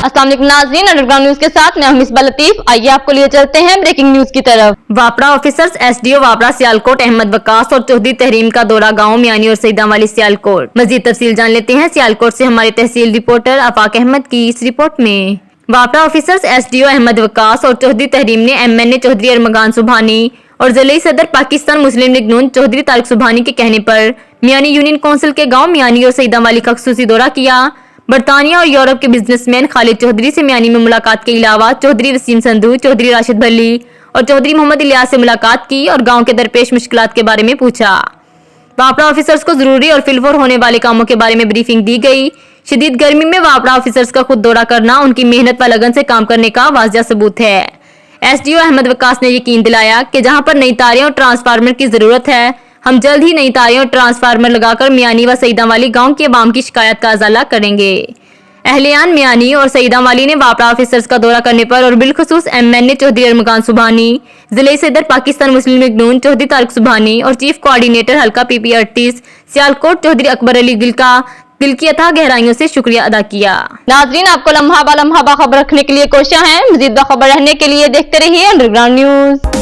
अस्सलाम वालेकुम नाज़रीन, अंडरग्राउंड न्यूज के साथ मैं मिसबा लतीफ। आइए आपको लिए चलते हैं ब्रेकिंग न्यूज की तरफ। वापड़ा ऑफिसर्स एसडीओ वापड़ा सियालकोट अहमद वकास और चौधरी तहरीम का दौरा गांव मियानी और सईदा वाली सियालकोट। मजीद तफसील जान लेते हैं सियालकोट से हमारे तहसील रिपोर्टर आफाक अहमद की इस रिपोर्ट में। वापड़ा ऑफिसर्स एसडीओ अहमद वकास और चौधरी तहरीम ने एमएनए चौधरी अरमगान सुबहानी और जिले सदर पाकिस्तान मुस्लिम लीग नून चौधरी तारिक सुबहानी के कहने पर मियानी यूनियन काउंसिल के गांव मियानी और सईदा वाली का खुसूसी दौरा किया। बरतानिया और यूरोप के बिजनेसमैन खालिद चौधरी से मियानी में मुलाकात के अलावा चौधरी वसीम संधू, चौधरी राशिद भल्ली और चौधरी मोहम्मद इलियास से मुलाकात की और गांव के दरपेश मुश्किलात के बारे में पूछा। वापड़ा ऑफिसर्स को जरूरी और फिलफोर होने वाले कामों के बारे में ब्रीफिंग दी गई। शदीद गर्मी में वापड़ा ऑफिसर्स का खुद दौरा करना उनकी मेहनत व लगन से काम करने का वाज़िया सबूत है। एसडीओ अहमद वकास ने यकीन दिलाया कि जहां पर नई तारें और ट्रांसफार्मर की जरूरत है, हम जल्द ही नई तारें और ट्रांसफार्मर लगाकर मियानी व सईदा वाली गाँव के अवाम की शिकायत का अजाला करेंगे। अहलियान मियानी और सईदा वाली ने वापड़ा ऑफिसर्स का दौरा करने पर और बिलखुसूस एमएनए चौधरी अरमगान सुबहानी, जिले सदर पाकिस्तान मुस्लिम लीग नून चौधरी तारिक सुबहानी और चीफ कोऑर्डिनेटर हल्का पीपी 38 सियालकोट चौधरी अकबर अली गिल का दिल की अथाह गहराइयों से शुक्रिया अदा किया। नाज़रीन, आपको लम्हा बाखबर रखने के लिए कोशिश है। मजीद बाखबर रहने के लिए देखते रहिए अंडरग्राउंड न्यूज।